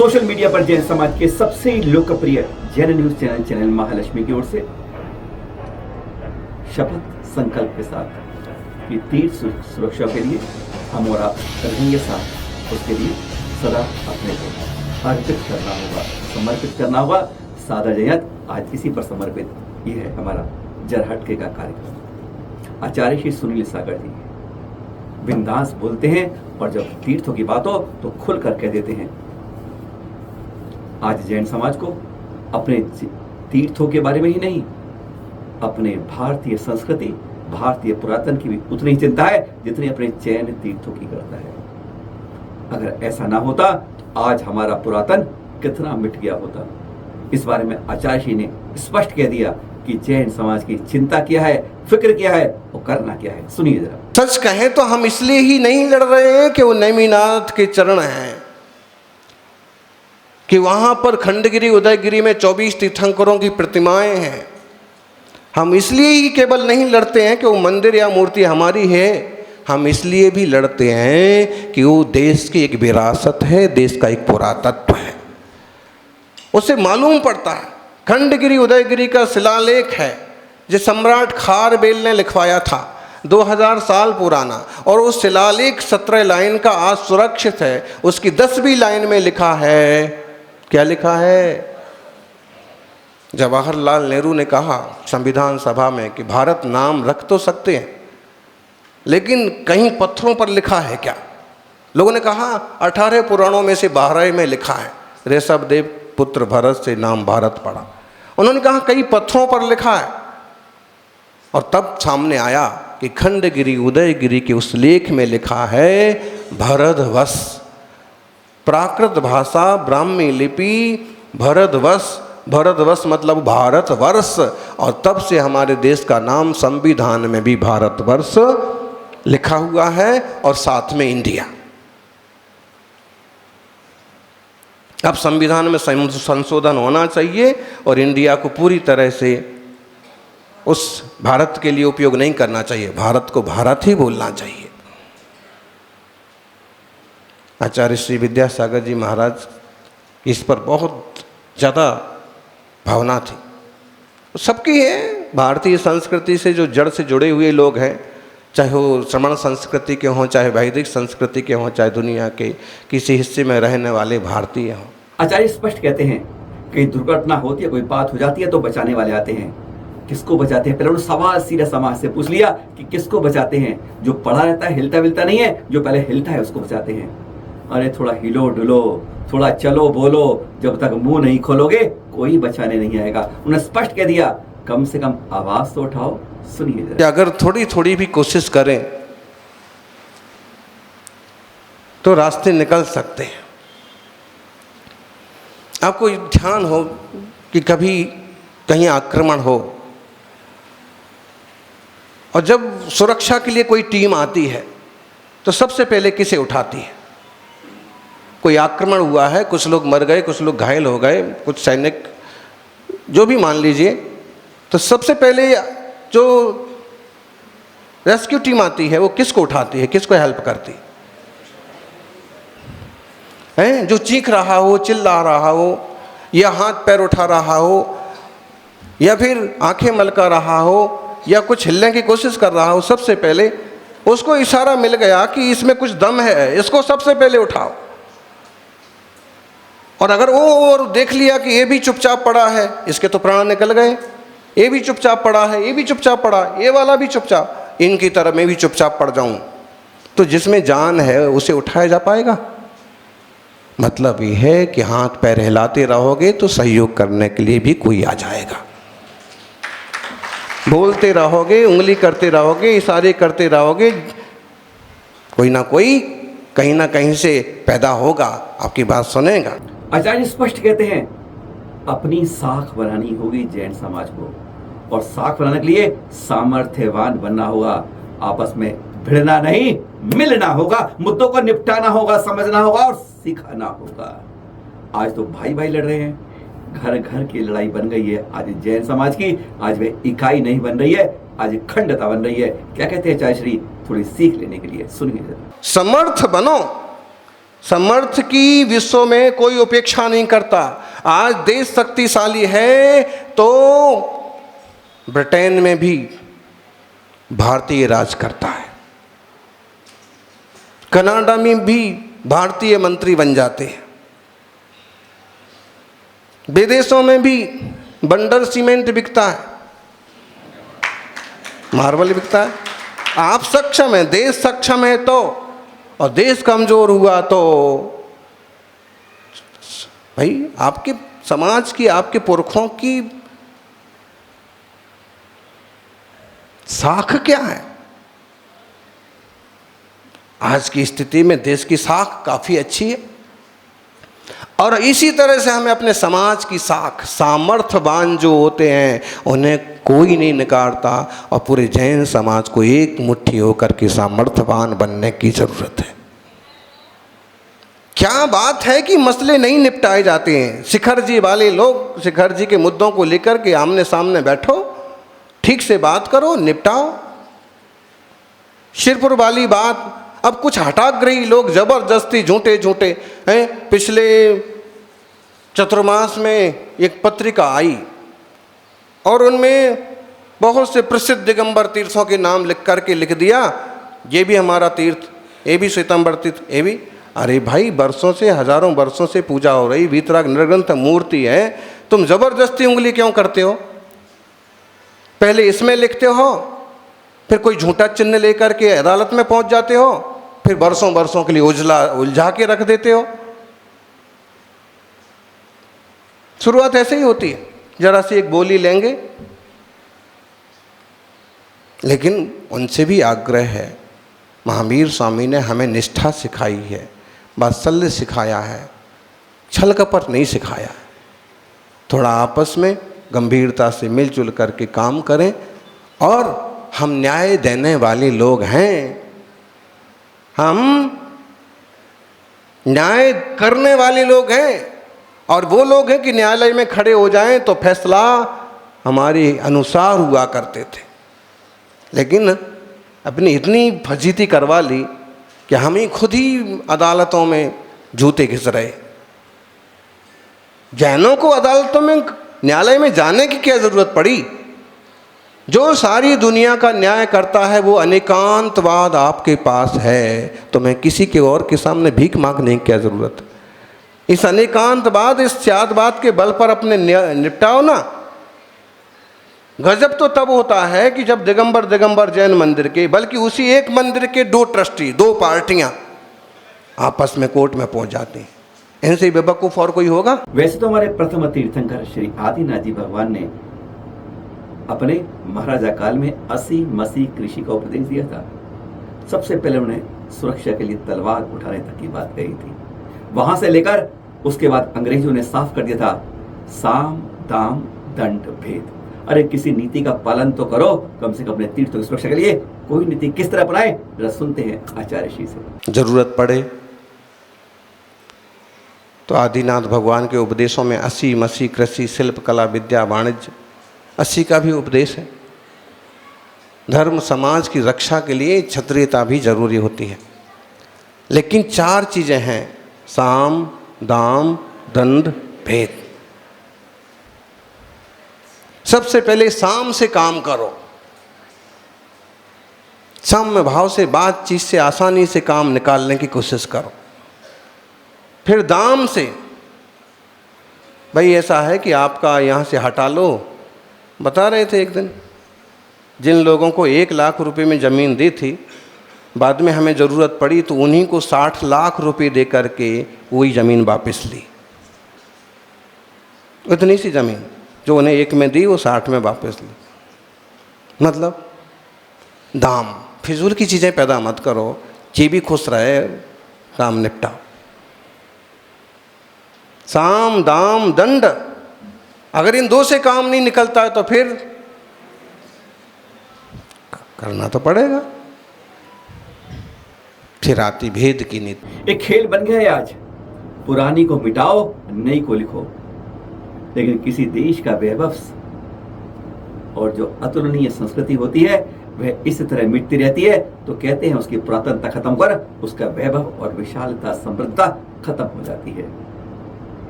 Social media पर जैन समाज के सबसे लोकप्रिय जैन न्यूज चैनल महालक्ष्मी की ओर से शपथ संकल्प के साथ कि तीर्थ सुरक्षा के लिए हम और आप करेंगे साथ, उसके लिए सदा अपने को अर्पित करना होगा, समर्पित करना होगा। सादर जयंत आज इसी पर समर्पित ये है हमारा जरहटके का कार्यक्रम। आचार्य श्री सुनील सागर जी बिंदास बोलते हैं और जब तीर्थों की बात हो तो खुलकर कह देते हैं। आज जैन समाज को अपने तीर्थों के बारे में ही नहीं, अपने भारतीय संस्कृति, भारतीय पुरातन की भी उतनी ही चिंता है जितनी अपने जैन तीर्थों की करता है। अगर ऐसा ना होता तो आज हमारा पुरातन कितना मिट गया होता। इस बारे में आचार्य जी ने स्पष्ट कह दिया कि जैन समाज की चिंता क्या है, फिक्र क्या है और करना क्या है। सुनिए जरा। सच कहें तो हम इसलिए ही नहीं लड़ रहे हैं कि वो नेमिनाथ के चरण हैं, कि वहां पर खंडगिरी उदयगिरी में 24 तीर्थंकरों की प्रतिमाएं हैं। हम इसलिए ही केवल नहीं लड़ते हैं कि वो मंदिर या मूर्ति हमारी है, हम इसलिए भी लड़ते हैं कि वो देश की एक विरासत है, देश का एक पुरातत्व है। उसे मालूम पड़ता है। खंडगिरी उदयगिरी का शिलालेख है जो सम्राट खारबेल ने लिखवाया था, 2000 साल पुराना, और उस शिलालेख 17 लाइन का आज सुरक्षित है। उसकी 10वीं लाइन में लिखा है, क्या लिखा है? जवाहरलाल नेहरू ने कहा संविधान सभा में कि भारत नाम रख तो सकते हैं, लेकिन कहीं पत्थरों पर लिखा है क्या? लोगों ने कहा 18 पुराणों में से 12 में लिखा है, ऋषभदेव पुत्र भरत से नाम भारत पड़ा। उन्होंने कहा कई पत्थरों पर लिखा है, और तब सामने आया कि खंडगिरी उदयगिरी के उस लेख में लिखा है भरतवश, प्राकृत भाषा ब्राह्मी लिपि भरतवश, भरतवश मतलब भारतवर्ष। और तब से हमारे देश का नाम संविधान में भी भारतवर्ष लिखा हुआ है और साथ में इंडिया। अब संविधान में संशोधन होना चाहिए और इंडिया को पूरी तरह से उस भारत के लिए उपयोग नहीं करना चाहिए, भारत को भारत ही बोलना चाहिए। आचार्य श्री विद्यासागर जी महाराज इस पर बहुत ज़्यादा भावना थी, सबकी है। भारतीय संस्कृति से जो जड़ से जुड़े हुए लोग हैं, चाहे वो श्रमण संस्कृति के हों, चाहे वैदिक संस्कृति के हों, चाहे दुनिया के किसी हिस्से में रहने वाले भारतीय हों। आचार्य स्पष्ट कहते हैं कि दुर्घटना होती है, कोई बात हो जाती है तो बचाने वाले आते हैं। किसको बचाते हैं? पहले उन्होंने सवाल सीधा समाज से पूछ लिया कि किसको बचाते हैं? जो पड़ा रहता है, हिलता विलता नहीं है, जो पहले हिलता है उसको बचाते हैं। अरे थोड़ा हिलो डुलो, थोड़ा चलो बोलो, जब तक मुंह नहीं खोलोगे कोई बचाने नहीं आएगा। उन्होंने स्पष्ट कह दिया, कम से कम आवाज तो उठाओ। सुनिए, अगर थोड़ी थोड़ी भी कोशिश करें तो रास्ते निकल सकते हैं। आपको ध्यान हो कि कभी कहीं आक्रमण हो और जब सुरक्षा के लिए कोई टीम आती है तो सबसे पहले किसे उठाती है? कोई आक्रमण हुआ है, कुछ लोग मर गए, कुछ लोग घायल हो गए, कुछ सैनिक जो भी मान लीजिए, तो सबसे पहले जो रेस्क्यू टीम आती है वो किसको उठाती है, किसको हेल्प करती है? जो चीख रहा हो, चिल्ला रहा हो, या हाथ पैर उठा रहा हो, या फिर आंखें मलका रहा हो, या कुछ हिलने की कोशिश कर रहा हो, सबसे पहले उसको इशारा मिल गया कि इसमें कुछ दम है, इसको सबसे पहले उठाओ। और अगर वो और देख लिया कि ये भी चुपचाप पड़ा है, इसके तो प्राण निकल गए, ये भी चुपचाप पड़ा है, ये भी चुपचाप पड़ा, ये वाला भी चुपचाप, इनकी तरह मैं भी चुपचाप पड़ जाऊं, तो जिसमें जान है उसे उठाया जा पाएगा? मतलब ये है कि हाथ पैर हिलाते रहोगे तो सहयोग करने के लिए भी कोई आ जाएगा। बोलते रहोगे, उंगली करते रहोगे, इशारे करते रहोगे, कोई ना कोई कहीं ना कहीं से पैदा होगा, आपकी बात सुनेगा। आचार्य स्पष्ट कहते हैं अपनी साख बनानी होगी जैन समाज को, और साख बनाने के लिए सामर्थ्यवान बनना होगा। आपस में भिड़ना नहीं, मिलना होगा, मुद्दों को निपटाना होगा, समझना होगा और सिखाना होगा। आज तो भाई भाई लड़ रहे हैं, घर घर की लड़ाई बन गई है आज जैन समाज की। आज वे इकाई नहीं बन रही है, आज खंडता बन रही है। क्या कहते हैं आचार्य श्री, थोड़ी सीख लेने के लिए सुनिए। समर्थ बनो समर्थ की विश्व में कोई उपेक्षा नहीं करता। आज देश शक्तिशाली है तो ब्रिटेन में भी भारतीय राज करता है, कनाडा में भी भारतीय मंत्री बन जाते हैं, विदेशों में भी बंडर सीमेंट बिकता है, मार्बल बिकता है। आप सक्षम है, देश सक्षम है तो, और देश कमजोर हुआ तो भाई आपके समाज की, आपके पुरखों की साख क्या है? आज की स्थिति में देश की साख काफी अच्छी है, और इसी तरह से हमें अपने समाज की साख, सामर्थ्यवान जो होते हैं उन्हें कोई नहीं नकारता, और पूरे जैन समाज को एक मुट्ठी होकर के सामर्थ्यवान बनने की जरूरत है। क्या बात है कि मसले नहीं निपटाए जाते हैं। शिखर जी वाले लोग, शिखर जी के मुद्दों को लेकर के आमने सामने बैठो, ठीक से बात करो, निपटाओ। शिरपुर वाली बात, अब कुछ हठाग्रही लोग जबरदस्ती झूठे झूठे हैं। पिछले चतुर्मास में एक पत्रिका आई और उनमें बहुत से प्रसिद्ध दिगंबर तीर्थों के नाम लिख करके लिख दिया, ये भी हमारा तीर्थ, ये भी श्वेतांबर तीर्थ, ये भी। अरे भाई, वर्षों से, हजारों वर्षों से पूजा हो रही, वीतराग निर्ग्रंथ मूर्ति है, तुम जबरदस्ती उंगली क्यों करते हो? पहले इसमें लिखते हो, फिर कोई झूठा चिन्ह लेकर के अदालत में पहुंच जाते हो, फिर वर्षों वर्षों के लिए उलझा के रख देते हो। शुरुआत ऐसे ही होती है, जरा सी एक बोली लेंगे। लेकिन उनसे भी आग्रह है, महावीर स्वामी ने हमें निष्ठा सिखाई है, वात्सल्य सिखाया है, छल कपट नहीं सिखाया। थोड़ा आपस में गंभीरता से मिलजुल करके काम करें, और हम न्याय देने वाले लोग हैं, हम न्याय करने वाले लोग हैं, और वो लोग हैं कि न्यायालय में खड़े हो जाएं तो फैसला हमारे अनुसार हुआ करते थे। लेकिन अपनी इतनी फजीती करवा ली कि हम ही खुद ही अदालतों में जूते घिस रहे। जैनों को अदालतों में, न्यायालय में जाने की क्या जरूरत पड़ी? जो सारी दुनिया का न्याय करता है वो अनेकांतवाद आपके पास है, तो मैं किसी के और के सामने भीख मांगने की क्या जरूरत है? इस अनेकांतवाद, इस स्यादवाद के बल पर अपने निपटाओ ना। गजब तो तब होता है कि जब दिगंबर जैन मंदिर के, बल्कि उसी एक मंदिर के दो ट्रस्टी, दो पार्टियां आपस में कोर्ट में पहुंच जाती हैं। इनसे बेवकूफ और कोई होगा? वैसे तो हमारे प्रथम तीर्थंकर श्री आदिनाथ जी भगवान ने अपने महाराजा काल में 80 मसीह कृषि का उपदेश दिया था। सबसे पहले उन्हें सुरक्षा के लिए तलवार उठाने तक की बात कही थी। वहां से लेकर उसके बाद अंग्रेजों ने साफ कर दिया था साम दाम दंड भेद। अरे किसी नीति का पालन तो करो, कम से कम अपने तीर्थों की सुरक्षा के लिए कोई नीति किस तरह अपनाए, जरा सुनते हैं आचार्य श्री से। जरूरत पड़े तो आदिनाथ भगवान के उपदेशों में 80 मसीह कृषि, शिल्प, कला, विद्या, वाणिज्य, 80 का भी उपदेश है। धर्म समाज की रक्षा के लिए क्षत्रियता भी जरूरी होती है, लेकिन 4 चीजें हैं, साम दाम दंड भेद। सबसे पहले साम से काम करो, साम्य भाव से बातचीत से आसानी से काम निकालने की कोशिश करो। फिर दाम से, भाई ऐसा है कि आपका यहाँ से हटा लो। बता रहे थे एक दिन, जिन लोगों को 1 लाख रुपए में ज़मीन दी थी, बाद में हमें ज़रूरत पड़ी तो उन्हीं को 60 लाख रुपए दे करके वही ज़मीन वापस ली। उतनी सी ज़मीन जो उन्हें 1 में दी वो 60 में वापस ली। मतलब दाम, फिजूल की चीज़ें पैदा मत करो, ये भी खुश रहे, काम निपटाओ। साम दाम दंड, अगर इन 2 से काम नहीं निकलता है तो फिर करना तो पड़ेगा। फिर आती भेद की नीति। एक खेल बन गया है आज, पुरानी को मिटाओ, नई को लिखो। लेकिन किसी देश का वैभव और जो अतुलनीय संस्कृति होती है वह इस तरह मिटती रहती है तो कहते हैं उसकी पुरातनता खत्म कर उसका वैभव और विशालता समृद्धता खत्म हो जाती है।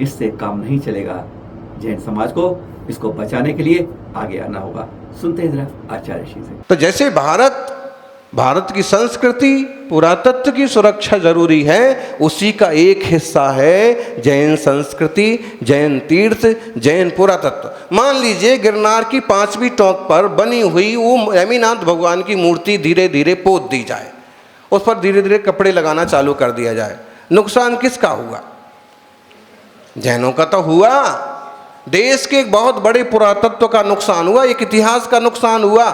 इससे काम नहीं चलेगा। जैन समाज को इसको बचाने के लिए आगे आना होगा। सुनते हैं जरा आचार्य श्री से। तो जैसे भारत की संस्कृति पुरातत्व की सुरक्षा जरूरी है, उसी का एक हिस्सा है जैन संस्कृति, जैन तीर्थ, जैन पुरातत्व। मान लीजिए गिरनार की 5वीं टोक पर बनी हुई वो नेमिनाथ भगवान की मूर्ति धीरे धीरे पोत दी जाए, उस पर धीरे धीरे कपड़े लगाना चालू कर दिया जाए, नुकसान किसका हुआ? जैनों का तो हुआ। देश के एक बहुत बड़े पुरातत्व का नुकसान हुआ, एक इतिहास का नुकसान हुआ।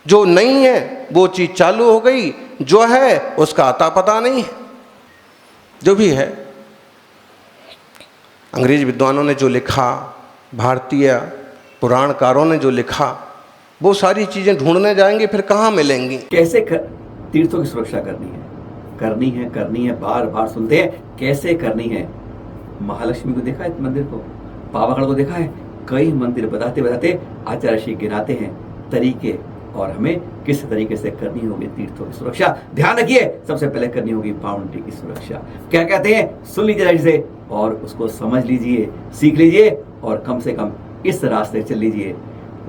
जो नहीं है वो चीज़ चालू हो गई, जो है उसका अता पता नहीं है। जो भी है, अंग्रेज विद्वानों ने जो लिखा, भारतीय पुराणकारों ने जो लिखा, वो सारी चीज़ें ढूंढने जाएंगे फिर कहाँ मिलेंगी। कैसे तीर्थों की सुरक्षा करनी है, बार बार सुनते हैं कैसे करनी है। महालक्ष्मी को देखा है, इस मंदिर को, पावागढ़ को देखा है, कई मंदिर बताते बताते आचार्य श्री गिनाते हैं तरीके, और हमें किस तरीके से करनी होगी तीर्थों की सुरक्षा। ध्यान रखिए, सबसे पहले करनी होगी बाउंड्री की सुरक्षा। क्या कहते हैं सुन लीजिए इसे और उसको समझ लीजिए, सीख लीजिए और कम से कम इस रास्ते चल लीजिए।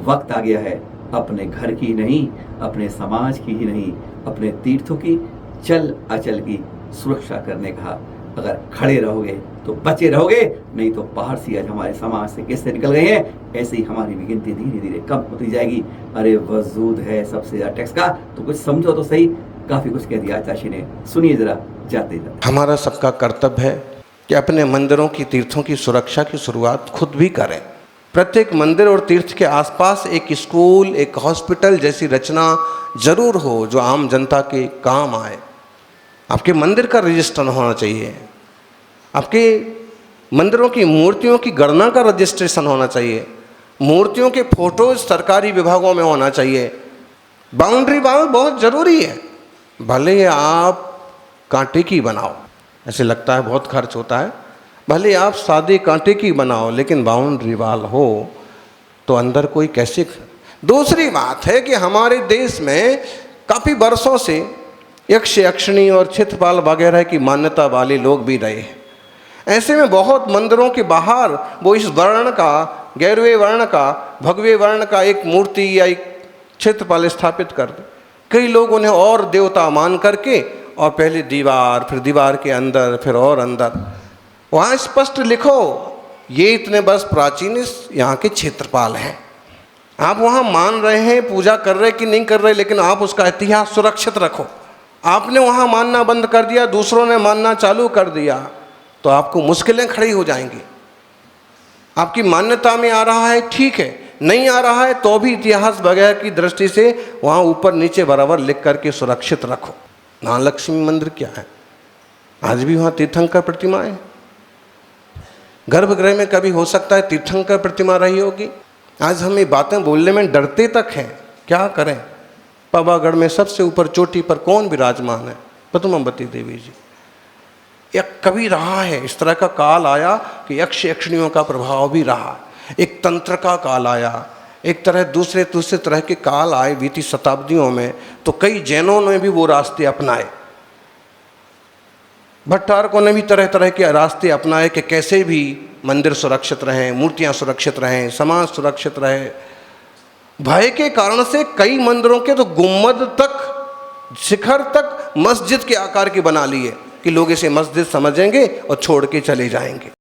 वक्त आ गया है अपने घर की नहीं, अपने समाज की ही नहीं, अपने तीर्थों की चल अचल की सुरक्षा करने का। अगर खड़े रहोगे तो बचे रहोगे, नहीं तो पारसी आज हमारे समाज से किससे निकल गए हैं, ऐसे ही हमारी भी गिनती धीरे धीरे कम होती जाएगी। अरे वजूद है सबसे ज्यादा टैक्स का, तो कुछ समझो तो सही। काफी कुछ कह दिया आचार्य ने, सुनिए जरा जाते जाते। हमारा सबका कर्तव्य है कि अपने मंदिरों की, तीर्थों की सुरक्षा की शुरुआत खुद भी करें। प्रत्येक मंदिर और तीर्थ के आसपास एक स्कूल, एक हॉस्पिटल जैसी रचना जरूर हो जो आम जनता के काम आए। आपके मंदिर का रजिस्टर होना चाहिए, आपके मंदिरों की मूर्तियों की गणना का रजिस्ट्रेशन होना चाहिए, मूर्तियों के फोटोज सरकारी विभागों में होना चाहिए। बाउंड्री वॉल बहुत ज़रूरी है। भले आप कांटे की बनाओ, ऐसे लगता है बहुत खर्च होता है, भले आप सादे कांटे की बनाओ, लेकिन बाउंड्री वॉल हो तो अंदर कोई कैसे। दूसरी बात है कि हमारे देश में काफ़ी वर्षों से यक्ष यक्षिणी और चित्रपाल वगैरह की मान्यता वाले लोग भी रहे हैं। ऐसे में बहुत मंदिरों के बाहर वो इस वर्ण का, गैरवे वर्ण का, भगवे वर्ण का एक मूर्ति या एक चित्रपाल स्थापित कर दे। कई लोग उन्हें और देवता मान करके, और पहले दीवार, फिर दीवार के अंदर, फिर और अंदर। वहाँ स्पष्ट लिखो ये इतने वर्ष प्राचीन यहाँ के क्षेत्रपाल हैं। आप वहाँ मान रहे हैं, पूजा कर रहे कि नहीं कर रहे, लेकिन आप उसका इतिहास सुरक्षित रखो। आपने वहाँ मानना बंद कर दिया, दूसरों ने मानना चालू कर दिया, तो आपको मुश्किलें खड़ी हो जाएंगी। आपकी मान्यता में आ रहा है ठीक है, नहीं आ रहा है तो भी इतिहास वगैरह की दृष्टि से वहाँ ऊपर नीचे बराबर लिख करके सुरक्षित रखो। महालक्ष्मी मंदिर क्या है, आज भी वहाँ तीर्थंकर प्रतिमा है। गर्भगृह में कभी हो सकता है तीर्थंकर प्रतिमा रही होगी। आज हम ये बातें बोलने में डरते तक हैं, क्या करें। पावागढ़ में सबसे ऊपर चोटी पर कौन विराजमान है? पद्मावती देवी जी। एक कभी रहा है इस तरह का काल आया कि यक्ष यक्षिणियों का प्रभाव भी रहा, एक तंत्र का काल आया, एक तरह दूसरे तरह के काल आए बीती शताब्दियों में। तो कई जैनों ने भी वो रास्ते अपनाए, भट्टारकों ने भी तरह तरह के रास्ते अपनाए कि कैसे भी मंदिर सुरक्षित रहें, मूर्तियां सुरक्षित रहें, समाज सुरक्षित रहे। भय के कारण से कई मंदिरों के तो गुम्मद तक, शिखर तक मस्जिद के आकार के बना लिए कि लोग इसे मस्जिद समझेंगे और छोड़ के चले जाएंगे।